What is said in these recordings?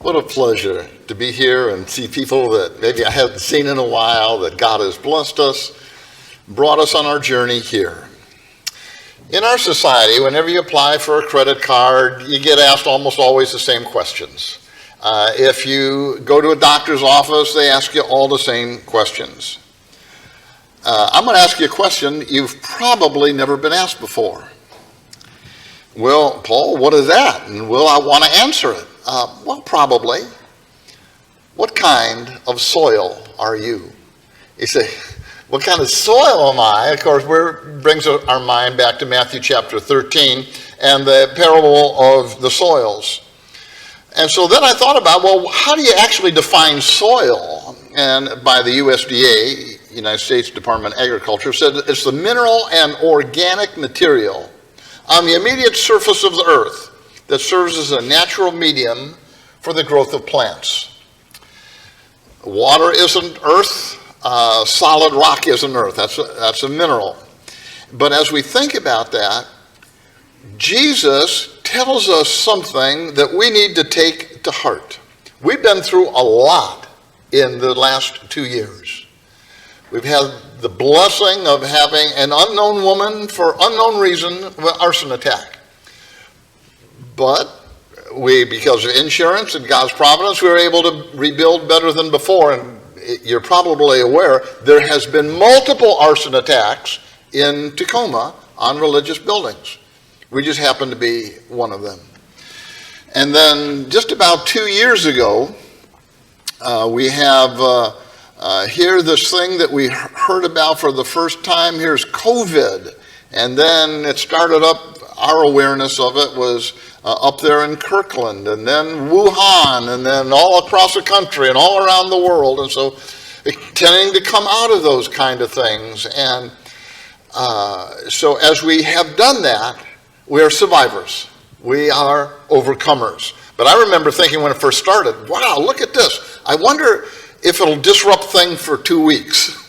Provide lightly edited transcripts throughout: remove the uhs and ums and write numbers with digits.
What a pleasure to be here and see people that maybe I haven't seen in a while, that God has blessed us, brought us on our journey here. In our society, whenever you apply for a credit card, you get asked almost always the same questions. If you go to a doctor's office, they ask you all the same questions. I'm going to ask you a question you've probably never been asked before. Well, Paul, what is that? And will I want to answer it? Well, probably. What kind of soil are you? You say, what kind of soil am I? Of course, brings our mind back to Matthew chapter 13 and the parable of the soils. And so then I thought about, well, how do you actually define soil? And by the USDA, United States Department of Agriculture, said it's the mineral and organic material on the immediate surface of the earth that serves as a natural medium for the growth of plants. Water isn't earth, solid rock isn't earth, that's a mineral. But as we think about that, Jesus tells us something that we need to take to heart. We've been through a lot in the last 2 years. We've had the blessing of having an unknown woman, for unknown reason, arson attack. But because of insurance and God's providence, we were able to rebuild better than before. And you're probably aware, there has been multiple arson attacks in Tacoma on religious buildings. We just happen to be one of them. And then just about 2 years ago, we have here this thing that we heard about for the first time. Here's COVID. And then it started up, our awareness of it was up there in Kirkland, and then Wuhan, and then all across the country and all around the world. And so tending to come out of those kind of things. And so as we have done that, we are survivors. We are overcomers. But I remember thinking when it first started, wow, look at this. I wonder if it'll disrupt things for 2 weeks.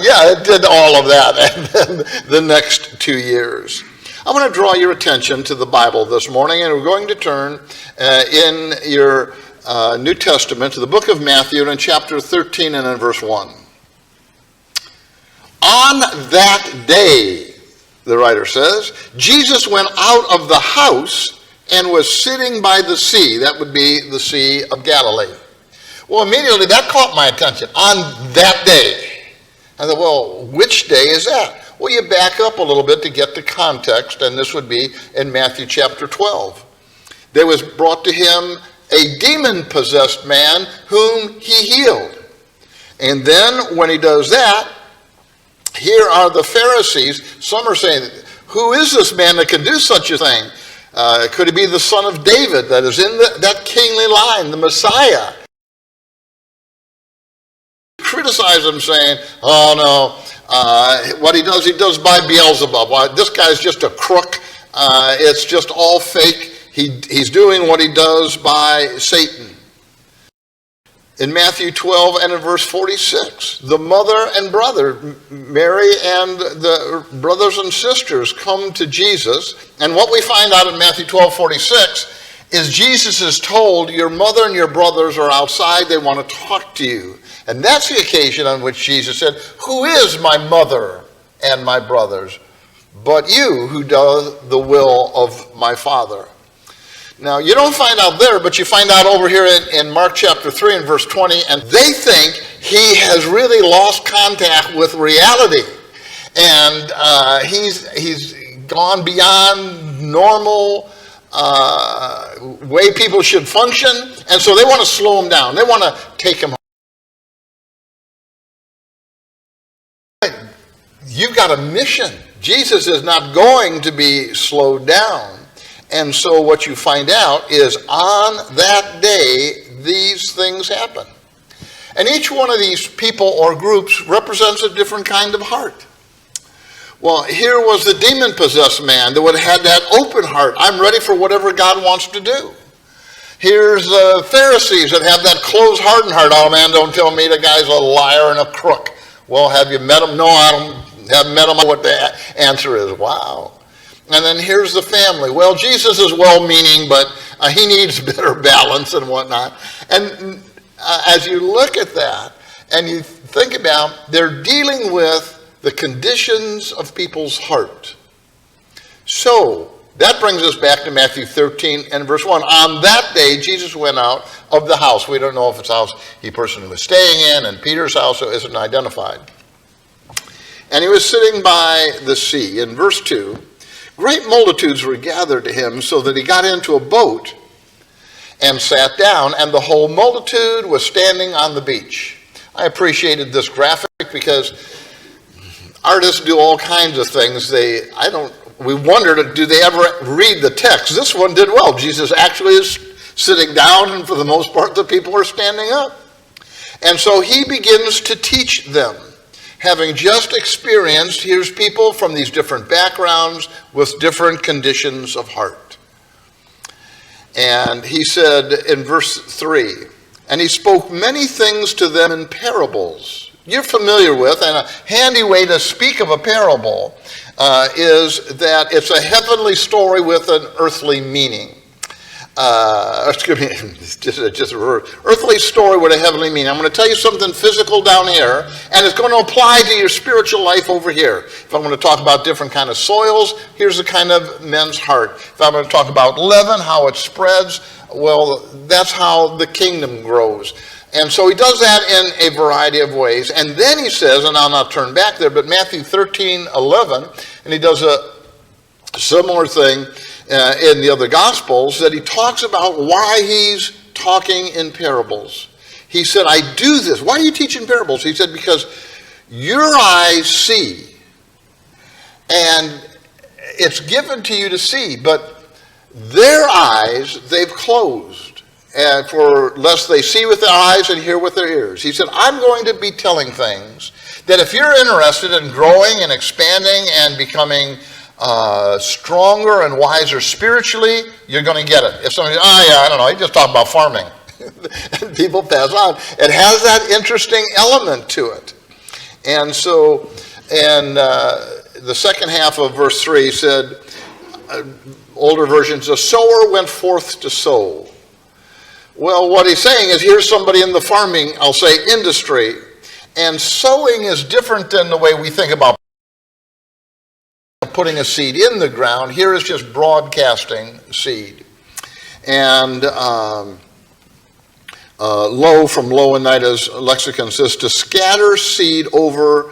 Yeah, it did all of that. And then the next 2 years. I want to draw your attention to the Bible this morning, and we're going to turn in your New Testament to the book of Matthew in chapter 13 and in verse 1. On that day, the writer says, Jesus went out of the house and was sitting by the sea. That would be the Sea of Galilee. Well, immediately that caught my attention. On that day. I thought, well, which day is that? Well, you back up a little bit to get the context, and this would be in Matthew chapter 12. There was brought to him a demon-possessed man whom he healed. And then when he does that, here are the Pharisees. Some are saying, who is this man that can do such a thing? Could he be the son of David that is in that kingly line, the Messiah? Criticize him saying, oh no, what he does by Beelzebub. Well, this guy's just a crook. It's just all fake. He's doing what he does by Satan. In Matthew 12 and in verse 46, the mother and brother, Mary and the brothers and sisters, come to Jesus. And what we find out in Matthew 12:46 is Jesus is told, your mother and your brothers are outside. They want to talk to you. And that's the occasion on which Jesus said, who is my mother and my brothers, but you who do the will of my Father? Now, you don't find out there, but you find out over here in Mark chapter 3 and verse 20, and they think he has really lost contact with reality. And he's gone beyond normal way people should function, and so they want to slow him down. They want to take him home. You've got a mission. Jesus is not going to be slowed down. And so what you find out is on that day, these things happen. And each one of these people or groups represents a different kind of heart. Well, here was the demon-possessed man that would have had that open heart. I'm ready for whatever God wants to do. Here's the Pharisees that have that closed, hardened heart. Oh man, don't tell me the guy's a liar and a crook. Well, have you met him? No, I haven't met him. What the answer is, wow. And then here's the family. Well, Jesus is well-meaning, but He needs better balance and whatnot. And as you look at that and you think about, they're dealing with the conditions of people's heart. So that brings us back to Matthew 13 and verse 1. On that day, Jesus went out of the house. We don't know if it's the house he personally was staying in, and Peter's house, so isn't identified. And he was sitting by the sea. In verse 2, great multitudes were gathered to him, so that he got into a boat and sat down, and the whole multitude was standing on the beach. I appreciated this graphic because artists do all kinds of things. We wondered, do they ever read the text? This one did well. Jesus actually is sitting down, and for the most part, the people are standing up. And so he begins to teach them. Having just experienced, here's people from these different backgrounds with different conditions of heart. And he said in verse 3, and he spoke many things to them in parables. You're familiar with, and a handy way to speak of a parable is that it's a heavenly story with an earthly meaning. Excuse me, just a word. Earthly story with a heavenly meaning. I'm going to tell you something physical down here, and it's going to apply to your spiritual life over here. If I'm going to talk about different kind of soils, here's the kind of men's heart. If I'm going to talk about leaven, how it spreads, well, that's how the kingdom grows. And so he does that in a variety of ways. And then he says, and I'll not turn back there, but Matthew 13:11, and he does a similar thing in the other Gospels, that he talks about why he's talking in parables. He said, I do this. Why are you teaching parables? He said, because your eyes see, and it's given to you to see, but their eyes they've closed, and for lest they see with their eyes and hear with their ears. He said, I'm going to be telling things that if you're interested in growing and expanding and becoming stronger and wiser spiritually, you're going to get it. If somebody, I don't know, he just talked about farming. And people pass on. It has that interesting element to it. And so, and the second half of verse 3 said, older versions, a sower went forth to sow. Well, what he's saying is, here's somebody in the farming, I'll say, industry, and sowing is different than the way we think about putting a seed in the ground. Here is just broadcasting seed. And Lowe from Lowe and Nida's lexicon says to scatter seed over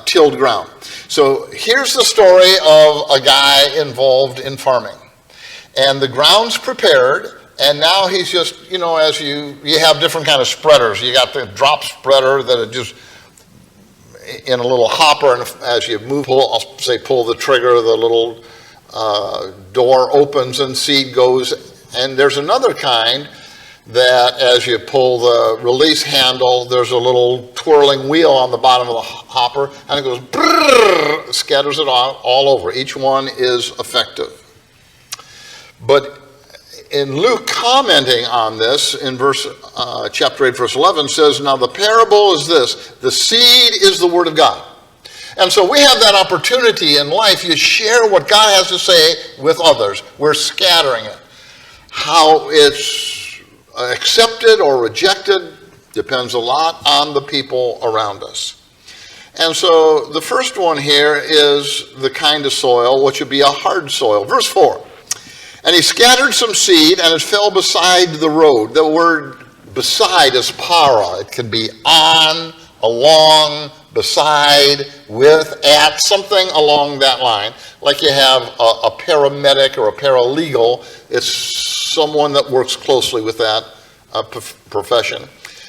tilled ground. So here's the story of a guy involved in farming. And the ground's prepared, and now he's just, as you have different kind of spreaders. You got the drop spreader that it just in a little hopper, and as you pull the trigger, the little door opens and seed goes. And there's another kind that as you pull the release handle, there's a little twirling wheel on the bottom of the hopper, and it goes brrr, scatters it all over. Each one is effective. But in Luke commenting on this, in chapter 8, verse 11, says, now the parable is this, the seed is the word of God. And so we have that opportunity in life. You share what God has to say with others. We're scattering it. How it's accepted or rejected depends a lot on the people around us. And so the first one here is the kind of soil, which would be a hard soil. Verse 4. And he scattered some seed, and it fell beside the road. The word beside is para. It can be on, along, beside, with, at, something along that line. Like you have a paramedic or a paralegal. It's someone that works closely with that profession.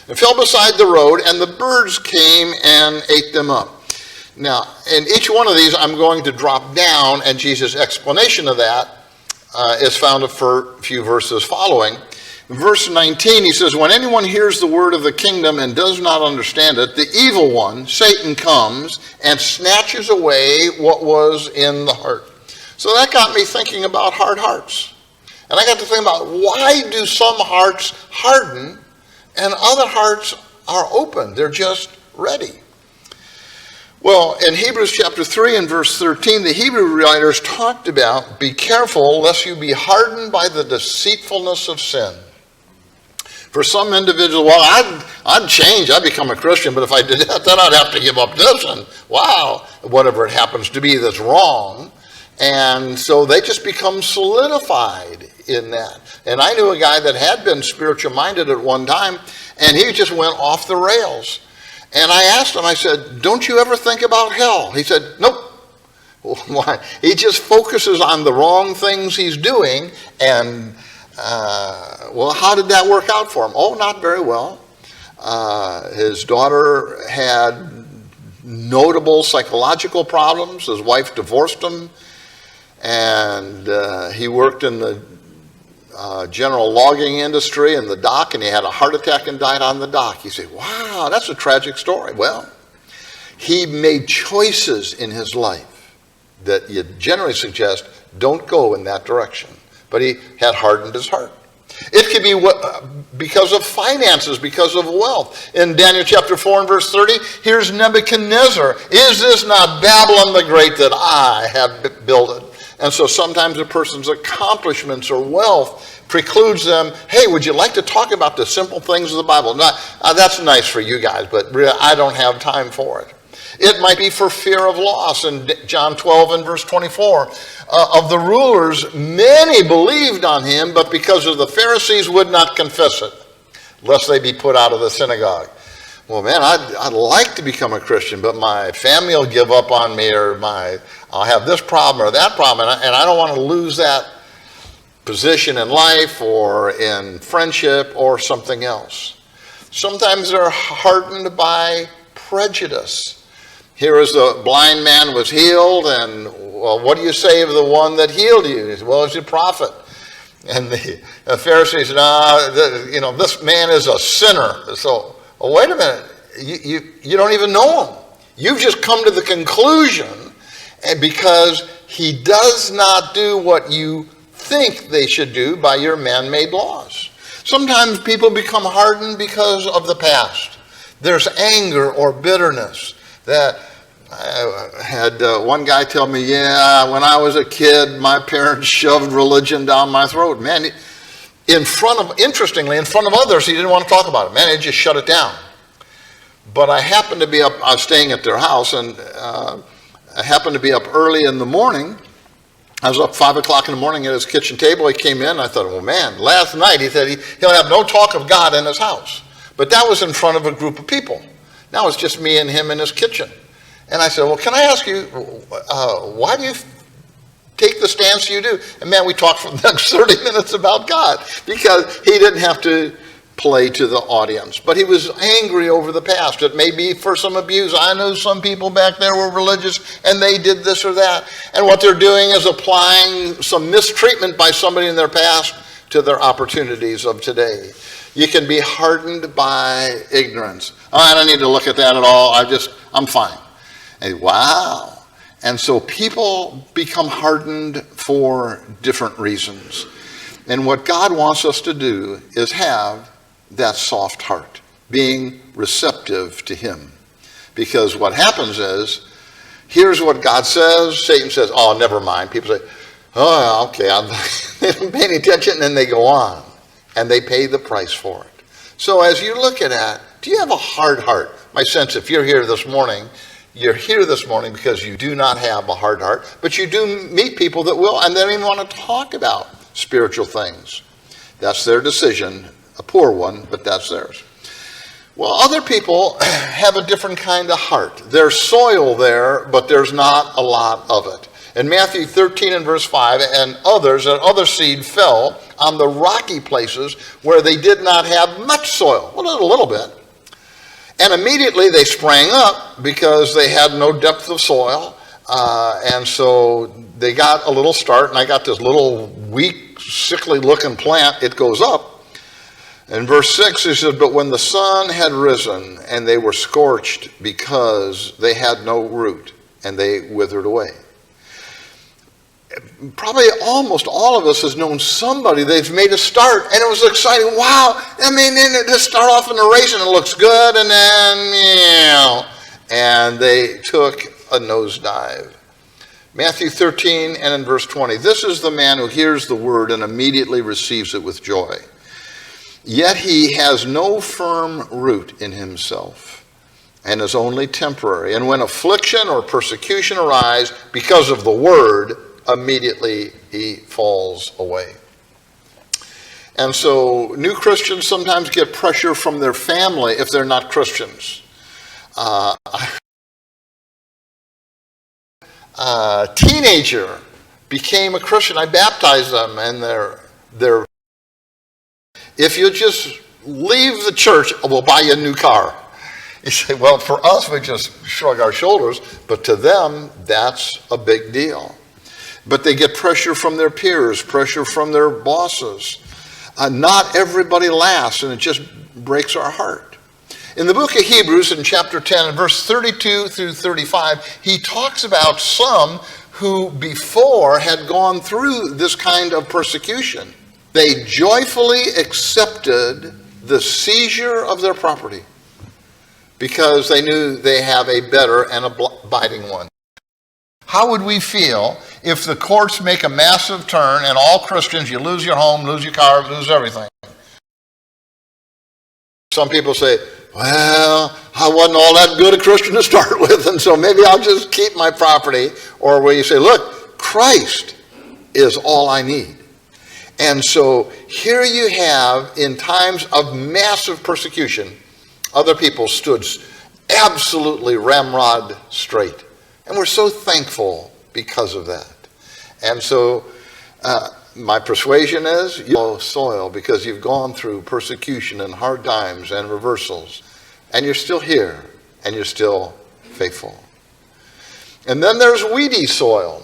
It fell beside the road, and the birds came and ate them up. Now, in each one of these, I'm going to drop down, and Jesus' explanation of that is found a few verses following. In verse 19, he says, when anyone hears the word of the kingdom and does not understand it, the evil one, Satan, comes and snatches away what was in the heart. So that got me thinking about hard hearts. And I got to think about, why do some hearts harden and other hearts are open? They're just ready. Well, in Hebrews chapter 3 and verse 13, the Hebrew writers talked about, be careful lest you be hardened by the deceitfulness of sin. For some individuals, well, I'd change, I'd become a Christian, but if I did that, then I'd have to give up this, and wow, whatever it happens to be that's wrong. And so they just become solidified in that. And I knew a guy that had been spiritual minded at one time, and he just went off the rails. And I asked him, I said, don't you ever think about hell? He said, nope. Why? He just focuses on the wrong things he's doing, and well, how did that work out for him? Oh, not very well. His daughter had notable psychological problems. His wife divorced him, and he worked in the general logging industry in the dock, and he had a heart attack and died on the dock. You say, wow, that's a tragic story. Well, he made choices in his life that you generally suggest don't go in that direction. But he had hardened his heart. It could be because of finances, because of wealth. In Daniel chapter 4 and verse 30, here's Nebuchadnezzar. Is this not Babylon the Great that I have built it? And so sometimes a person's accomplishments or wealth precludes them. Hey, would you like to talk about the simple things of the Bible? That's nice for you guys, but really, I don't have time for it. It might be for fear of loss. In John 12 and verse 24, of the rulers, many believed on him, but because of the Pharisees would not confess it, lest they be put out of the synagogue. Well, man, I'd like to become a Christian, but my family will give up on me, or I'll have this problem or that problem, and I don't want to lose that position in life or in friendship or something else. Sometimes they're hardened by prejudice. Here is the blind man was healed, and well, what do you say of the one that healed you? He said, well, he's a prophet. And the Pharisees said, this man is a sinner. So, well, wait a minute, you don't even know him. You've just come to the conclusion, and because he does not do what you think they should do by your man-made laws. Sometimes people become hardened because of the past. There's anger or bitterness. That I had one guy tell me, when I was a kid, my parents shoved religion down my throat. Man, interestingly, in front of others, he didn't want to talk about it. Man, he just shut it down. But I happened to be up, I was staying at their house, and I happened to be up early in the morning. I was up 5 o'clock in the morning at his kitchen table. He came in, I thought, well, man, last night he said he'll have no talk of God in his house. But that was in front of a group of people. Now it's just me and him in his kitchen. And I said, well, can I ask you, why do you take the stance you do? And man, we talked for the next 30 minutes about God, because he didn't have to play to the audience. But he was angry over the past. It may be for some abuse. I know some people back there were religious and they did this or that. And what they're doing is applying some mistreatment by somebody in their past to their opportunities of today. You can be hardened by ignorance. Oh, I don't need to look at that at all. I'm fine. And wow. And so people become hardened for different reasons. And what God wants us to do is have that soft heart, being receptive to him. Because what happens is, here's what God says. Satan says, oh, never mind. People say, oh, okay. They don't pay any attention, and then they go on. And they pay the price for it. So as you look at that, do you have a hard heart? My sense, if you're here this morning, you're here this morning because you do not have a hard heart, but you do meet people that will, and they don't even want to talk about spiritual things. That's their decision, a poor one, but that's theirs. Well, other people have a different kind of heart. There's soil there, but there's not a lot of it. In Matthew 13 and verse 5, and other seed fell on the rocky places where they did not have much soil. Well, a little bit. And immediately they sprang up because they had no depth of soil. And so they got a little start, and I got this little weak, sickly looking plant. It goes up. In verse 6, he said, but when the sun had risen and they were scorched because they had no root, and they withered away. Probably almost all of us has known somebody they've made a start, and it was exciting. Wow, I mean, they start off in the race and it looks good, and then, and they took a nosedive. Matthew 13 and in verse 20, this is the man who hears the word and immediately receives it with joy. Yet he has no firm root in himself and is only temporary. And when affliction or persecution arise because of the word, immediately he falls away. And so new Christians sometimes get pressure from their family if they're not Christians. A teenager became a Christian. I baptized them, and they're if you just leave the church, we'll buy you a new car. You say, well, for us, we just shrug our shoulders, but to them, that's a big deal. But they get pressure from their peers, pressure from their bosses. Not everybody lasts, and it just breaks our heart. In the book of Hebrews, in chapter 10, and verse 32 through 35, he talks about some who before had gone through this kind of persecution. They joyfully accepted the seizure of their property because they knew they have a better and abiding one. How would we feel if the courts make a massive turn and all Christians, you lose your home, lose your car, lose everything? Some people say, well, I wasn't all that good a Christian to start with, and so maybe I'll just keep my property. Or where you say, look, Christ is all I need. And so here you have, in times of massive persecution, other people stood absolutely ramrod straight. And we're so thankful because of that. And so my persuasion is, you soil because you've gone through persecution and hard times and reversals. And you're still here, and you're still faithful. And then there's weedy soil.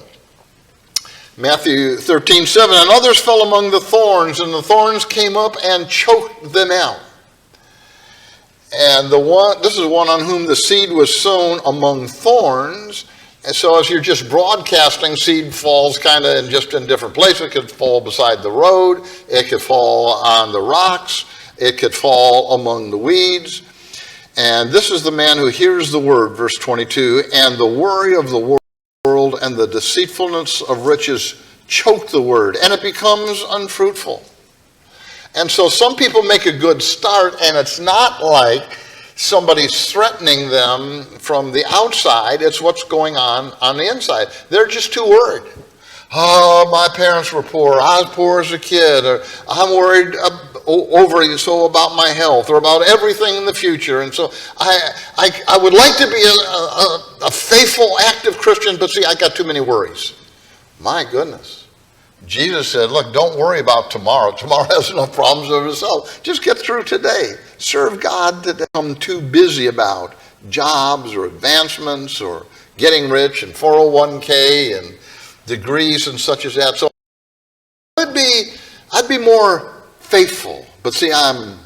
Matthew 13:7, and others fell among the thorns, and the thorns came up and choked them out. And this is one on whom the seed was sown among thorns. And so as you're just broadcasting, seed falls kind of just in different places. It could fall beside the road. It could fall on the rocks. It could fall among the weeds. And this is the man who hears the word, verse 22, and the worry of the world and the deceitfulness of riches choke the word, and it becomes unfruitful. And so some people make a good start, and it's not like somebody's threatening them from the outside. It's what's going on the inside. They're just too worried. Oh, my parents were poor. I was poor as a kid. Or I'm worried so about my health or about everything in the future. And so I would like to be a faithful, active Christian, but see, I got too many worries. My goodness. Jesus said, look, don't worry about tomorrow. Tomorrow has enough problems of itself. Just get through today. Serve God today. I'm too busy about jobs or advancements or getting rich and 401k and degrees and such as that. So I'd be more faithful. But see, I'm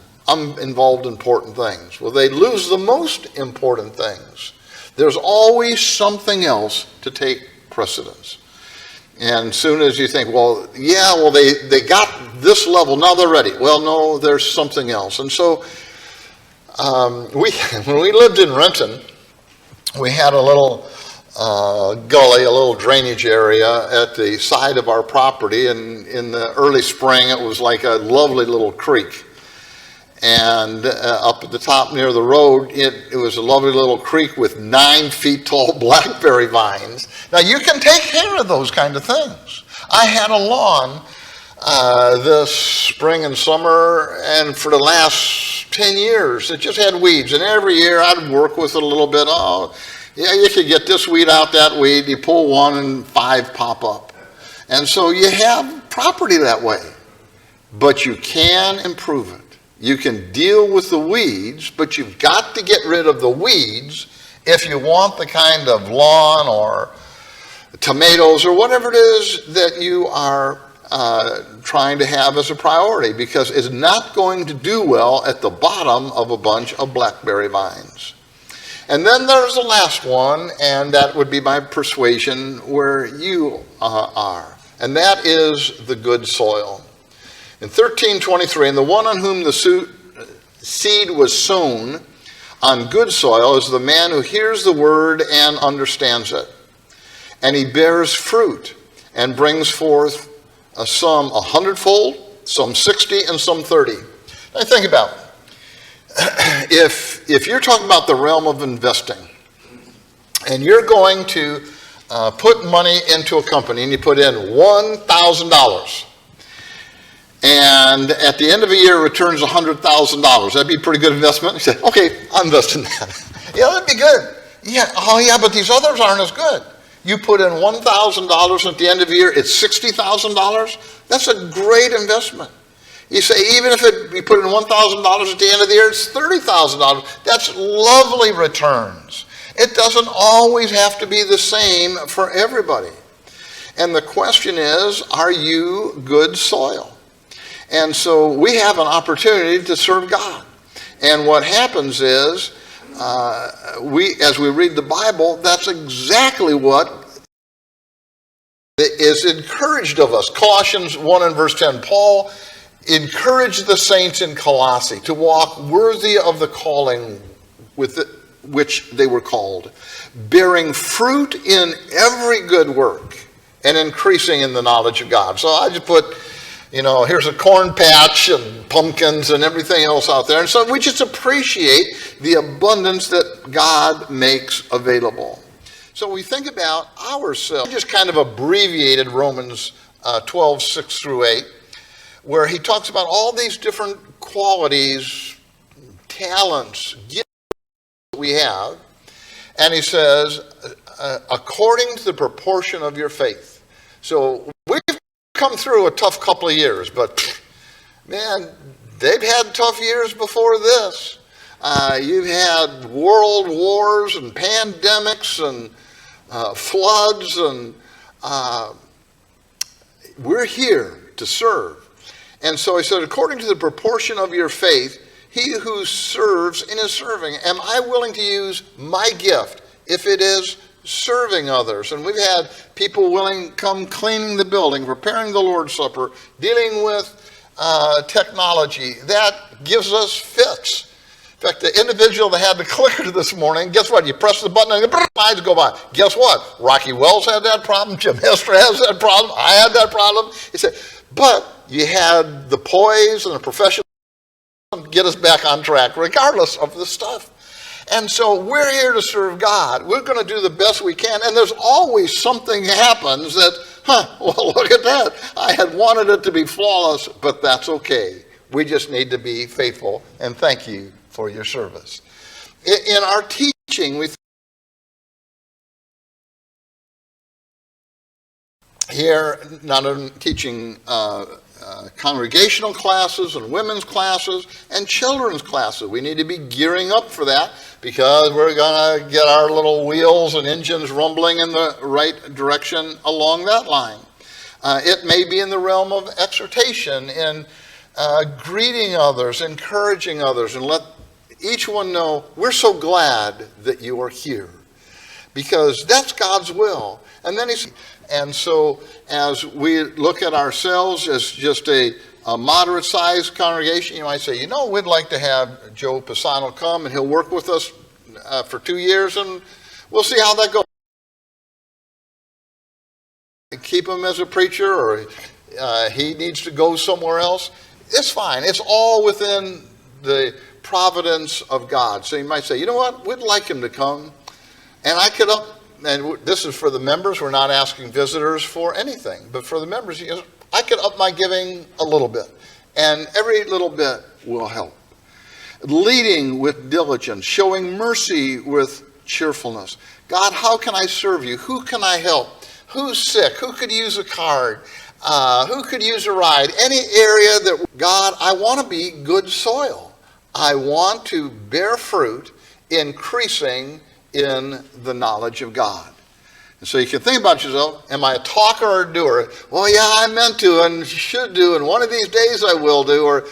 involved in important things. Well, they lose the most important things. There's always something else to take precedence. And as soon as you think, they got this level, now they're ready. Well, no, there's something else. And so when we lived in Renton, we had a little gully, a little drainage area at the side of our property. And in the early spring, it was like a lovely little creek. And up at the top near the road, it was a lovely little creek with 9 feet tall blackberry vines. Now, you can take care of those kind of things. I had a lawn this spring and summer, and for the last 10 years, it just had weeds. And every year, I'd work with it a little bit. Oh, yeah, you could get this weed out, that weed. You pull one, and 5 pop up. And so you have property that way. But you can improve it. You can deal with the weeds, but you've got to get rid of the weeds if you want the kind of lawn or tomatoes or whatever it is that you are trying to have as a priority, because it's not going to do well at the bottom of a bunch of blackberry vines. And then there's the last one, and that would be my persuasion where you are, and that is the good soil. In 13:23, and the one on whom the seed was sown on good soil is the man who hears the word and understands it. And he bears fruit and brings forth some 100-fold, some 60, and some 30. Now think about it. If you're talking about the realm of investing, and you're going to put money into a company, and you put in $1,000, and at the end of a year it returns $100,000, that'd be a pretty good investment. You say, okay, I'll invest in that. Yeah, that'd be good. Yeah, oh yeah, but these others aren't as good. You put in $1,000, and at the end of the year it's $60,000. That's a great investment. You say, even if you put in $1,000 at the end of the year, it's $30,000. That's lovely returns. It doesn't always have to be the same for everybody. And the question is, are you good soil? And so we have an opportunity to serve God. And what happens is, as we read the Bible, that's exactly what is encouraged of us. Colossians 1 and verse 10, Paul encouraged the saints in Colossae to walk worthy of the calling with which they were called, bearing fruit in every good work and increasing in the knowledge of God. So I just put, here's a corn patch and pumpkins and everything else out there. And so we just appreciate the abundance that God makes available. So we think about ourselves. I just kind of abbreviated Romans 12, 6 through 8, where he talks about all these different qualities, talents, gifts that we have. And he says, according to the proportion of your faith. So we've come through a tough couple of years, but man, they've had tough years before this. You've had world wars and pandemics and floods, and we're here to serve. And so he said, according to the proportion of your faith, he who serves in his serving, am I willing to use my gift if it is serving others? And we've had people willing come cleaning the building, preparing the Lord's Supper, dealing with technology. That gives us fits. In fact, the individual that had the clicker this morning, guess what? You press the button and the slides go by. Guess what? Rocky Wells had that problem. Jim Hester has that problem. I had that problem. He said, but you had the poise and the professional to get us back on track, regardless of the stuff. And so we're here to serve God. We're going to do the best we can. And there's always something happens that, well, look at that. I had wanted it to be flawless, but that's okay. We just need to be faithful. And thank you for your service. In our teaching, we here, not only teaching congregational classes and women's classes and children's classes. We need to be gearing up for that because we're going to get our little wheels and engines rumbling in the right direction along that line. It may be in the realm of exhortation, in greeting others, encouraging others, and let each one know we're so glad that you are here because that's God's will. And then and so as we look at ourselves as just a moderate-sized congregation, you might say, we'd like to have Joe Pisano come and he'll work with us for 2 years and we'll see how that goes. Keep him as a preacher or he needs to go somewhere else. It's fine. It's all within the providence of God. So you might say, we'd like him to come. And I could and this is for the members. We're not asking visitors for anything. But for the members, I could up my giving a little bit. And every little bit will help. Leading with diligence. Showing mercy with cheerfulness. God, how can I serve you? Who can I help? Who's sick? Who could use a card? Who could use a ride? Any area that, God, I want to be good soil. I want to bear fruit, increasing in the knowledge of God. And so you can think about yourself, am I a talker or a doer? Well, yeah, I meant to and should do, and one of these days I will do, or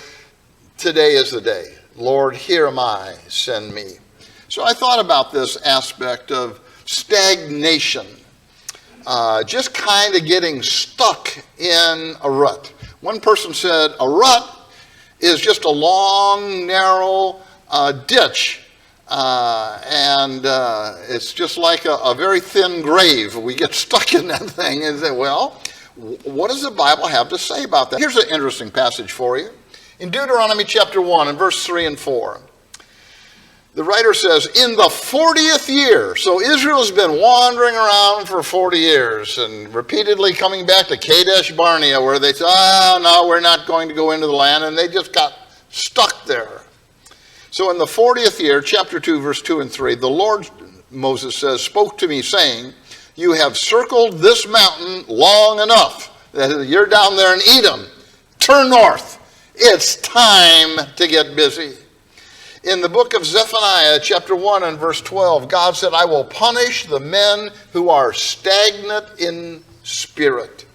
today is the day. Lord, here am I, send me. So I thought about this aspect of stagnation, just kind of getting stuck in a rut. One person said, a rut is just a long, narrow ditch It's just like a very thin grave. We get stuck in that thing and say, well, what does the Bible have to say about that? Here's an interesting passage for you. In Deuteronomy chapter 1 and verse 3 and 4, the writer says, in the 40th year, so Israel's been wandering around for 40 years and repeatedly coming back to Kadesh Barnea where they said, no, we're not going to go into the land, and they just got stuck there. So in the 40th year, chapter 2, verse 2 and 3, the Lord, Moses says, spoke to me saying, you have circled this mountain long enough. You're down there in Edom. Turn north. It's time to get busy. In the book of Zephaniah, chapter 1 and verse 12, God said, I will punish the men who are stagnant in spirit.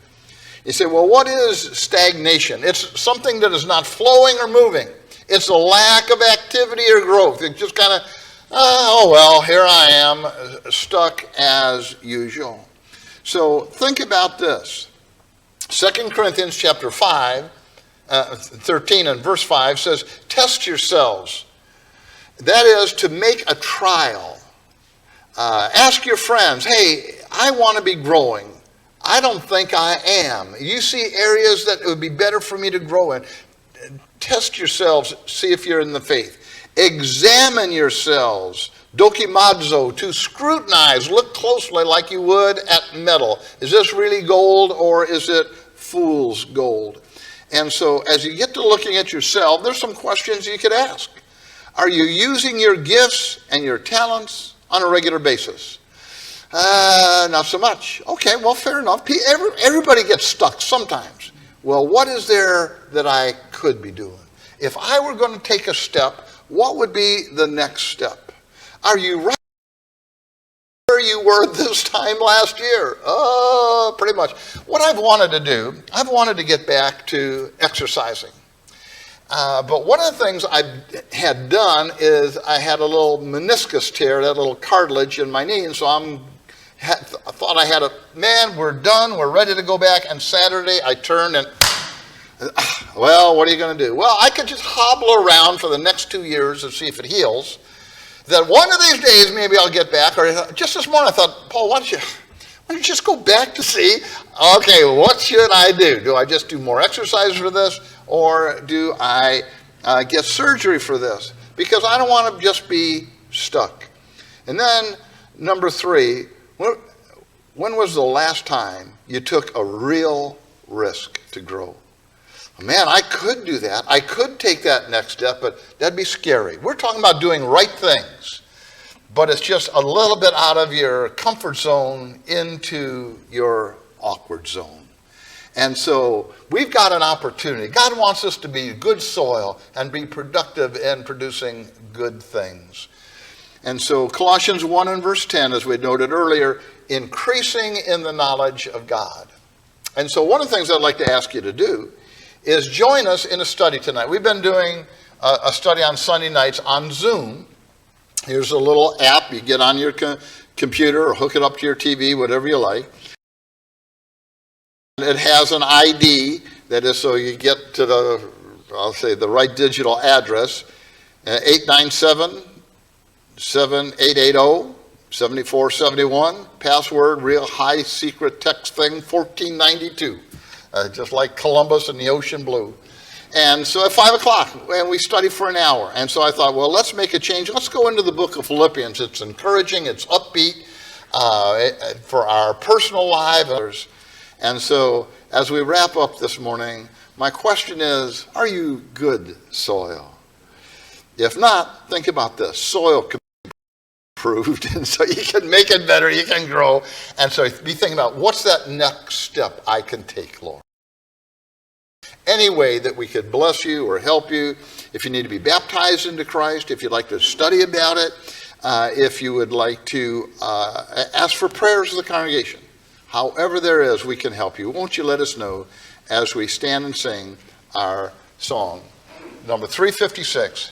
You say, well, what is stagnation? It's something that is not flowing or moving. It's a lack of activity or growth. It's just kind of, oh, well, here I am, stuck as usual. So think about this. 2 Corinthians chapter 5, 13 and verse 5 says, test yourselves. That is to make a trial. Ask your friends, hey, I want to be growing. I don't think I am. You see areas that it would be better for me to grow in. Test yourselves, see if you're in the faith. Examine yourselves, dokimazo, to scrutinize, look closely like you would at metal. Is this really gold or is it fool's gold? And so as you get to looking at yourself, there's some questions you could ask. Are you using your gifts and your talents on a regular basis? Not so much. Okay, well, fair enough. Everybody gets stuck sometimes. Well, what is there that I could be doing? If I were going to take a step, what would be the next step? Are you right where you were this time last year? Oh, pretty much. What I've wanted to do, I've wanted to get back to exercising. But one of the things I had done is I had a little meniscus tear, that little cartilage in my knee, and so I thought I had man, we're done, we're ready to go back, and Saturday I turned and, well, what are you going to do? Well, I could just hobble around for the next 2 years and see if it heals. That one of these days maybe I'll get back, or just this morning I thought, Paul, why don't you just go back to see, okay, what should I do? Do I just do more exercise for this? Or do I get surgery for this? Because I don't want to just be stuck. And then, number 3, when was the last time you took a real risk to grow? Man, I could do that. I could take that next step, but that'd be scary. We're talking about doing right things, but it's just a little bit out of your comfort zone into your awkward zone. And so we've got an opportunity. God wants us to be good soil and be productive in producing good things. And so Colossians 1 and verse 10, as we noted earlier, increasing in the knowledge of God. And so one of the things I'd like to ask you to do is join us in a study tonight. We've been doing a study on Sunday nights on Zoom. Here's a little app. You get on your computer or hook it up to your TV, whatever you like. It has an ID, that is, so you get to the right digital address, 897-7880-7471, password, real high secret text thing, 1492, just like Columbus and the ocean blue. And so at 5 o'clock, and we study for an hour. And so I thought, well, let's make a change. Let's go into the book of Philippians. It's encouraging, it's upbeat for our personal lives. And so, as we wrap up this morning, my question is, are you good soil? If not, think about this. Soil can be improved, and so you can make it better, you can grow. And so be thinking about, what's that next step I can take, Lord? Any way that we could bless you or help you, if you need to be baptized into Christ, if you'd like to study about it, if you would like to ask for prayers of the congregation. However there is, we can help you. Won't you let us know as we stand and sing our song, number 356.